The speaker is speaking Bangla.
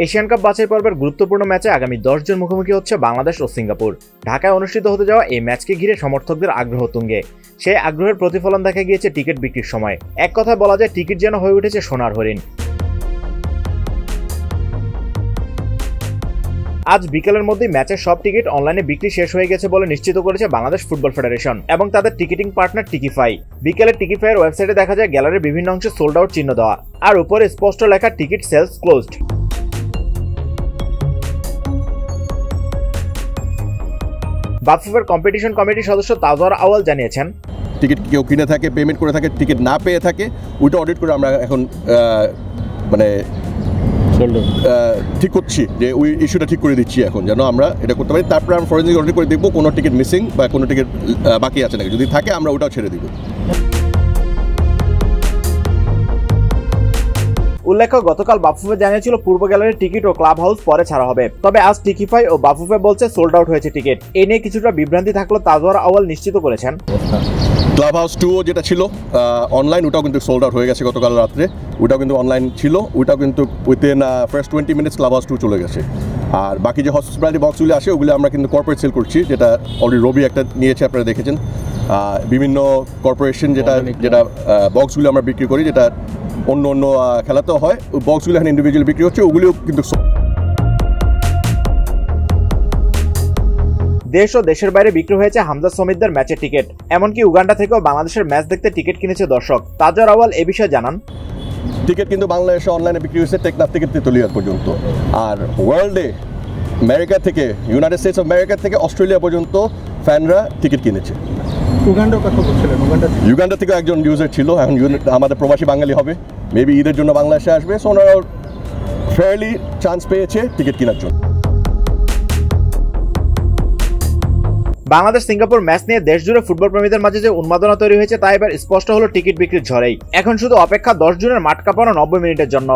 এশিয়ান কাপ বাছাই পর্বের গুরুত্বপূর্ণ ম্যাচে আগামী 10 জন মুখোমুখি হচ্ছে বাংলাদেশ ও সিঙ্গাপুর। ঢাকায় অনুষ্ঠিত হতে যাওয়া এই ম্যাচকে ঘিরে সমর্থকদের আগ্রহ তুঙ্গে। সেই আগ্রহের প্রতিফলন দেখা গিয়েছে টিকিট বিক্রির সময়। এক কথায় বলা যায় টিকিট যেন হয়ে উঠেছে সোনার হরিণ। আজ বিকেলের মধ্যেই ম্যাচের সব টিকিট অনলাইনে বিক্রি শেষ হয়ে গেছে বলে নিশ্চিত করেছে বাংলাদেশ ফুটবল ফেডারেশন এবং তাদের টিকিটিং পার্টনার টিকিফাই। বিকেলে টিকিফাইয়ের ওয়েবসাইটে দেখা যায় গ্যালারির বিভিন্ন অংশে সোল্ড আউট চিহ্ন দেওয়া, আর উপরে স্পষ্ট লেখা টিকিট সেলস ক্লোজড। বাফুফের কম্পিটিশন কমিটির সদস্য তাজওয়ার আওয়াল জানিয়েছেন, টিকিট কেউ কিনে থাকে, পেমেন্ট করে থাকে, টিকিট না পেয়ে থাকে, ওইটা অডিট করে আমরা এখন মানে ঠিক করছি যে ওই ইস্যুটা ঠিক করে দিচ্ছি এখন যেন আমরা এটা করতে পারি। তারপরে আমরা ফরেনসিক অডিট করে দেখবো কোনো টিকিট মিসিং বা কোনো টিকিট বাকি আছে নাকি, যদি থাকে আমরা ওটাও ছেড়ে দিব। উল্লেখ্য, গতকাল বাফুফে জানিয়েছিল পূর্ব গ্যালারির টিকিট ও ক্লাব হাউস পরে ছাড়া হবে, তবে আজ টিকিফাই ও বাফুফে বলছে সোল্ড আউট হয়েছে টিকিট। এ নিয়ে কিছুটা বিভ্রান্তি থাকলেও তাজওয়ার আওয়াল নিশ্চিত করেছেন ক্লাব হাউস 2 যেটা ছিল অনলাইন, ওটাও কিন্তু সোল্ড আউট হয়ে গেছে গতকাল রাত্রে। ওটাও কিন্তু অনলাইন ছিল, ওটাও কিন্তু within first 20 minutes club house 2 চলে গেছে। আর বাকি যে হসপিটালিটি বক্সগুলি আসে ওগুলো আমরা কিন্তু কর্পোরেট সেল করছি, যেটা অলরেডি রবি একটা নিয়েছে, আপনারা দেখেছেন। বিভিন্ন কর্পোরেশন যেটা বক্সগুলো আমরা বিক্রি করি, যেটা অন্য খেলাতেও হয়, ওই বক্সগুলো এখন ইন্ডিভিজুয়ালি বিক্রি হচ্ছে, ওগুলিও কিন্তু। দেশ ও দেশের বাইরে বিক্রি হয়েছে হামজা সমিতদের ম্যাচের টিকিট। এমনকি উগান্ডা থেকেও বাংলাদেশের ম্যাচ দেখতে টিকিট কিনেছে দর্শক। তাজওয়ার আওয়াল এ বিষয়ে জানান, টিকিট কিন্তু বাংলাদেশে অনলাইনে বিক্রি হয়েছে টেকনাফ থেকে তেতুলিয়া পর্যন্ত। আর ওয়ার্ল্ডে আমেরিকা থেকে, ইউনাইটেড স্টেটস অফ আমেরিকা থেকে অস্ট্রেলিয়া পর্যন্ত ফ্যানরা টিকিট কিনেছে। ইউগান্ডা থেকে একজন ইউজার ছিল, এখন আমাদের প্রবাসী বাঙালি হবে, মেবি ঈদের জন্য বাংলাদেশে আসবে, সো ওনারাও ফেয়ারলি চান্স পেয়েছে টিকিট কেনার জন্য। বাংলাদেশ সিঙ্গাপুর ম্যাচ নিয়ে দেশ জুড়ে ফুটবল প্রেমীদের মাঝে যে উন্মাদনা তৈরি হয়েছে তা এবার স্পষ্ট হলো টিকিট বিক্রির ঝড়েই। এখন শুধু অপেক্ষা 10 জুনের মাঠ কাঁপানো 90 মিনিটের জন্য।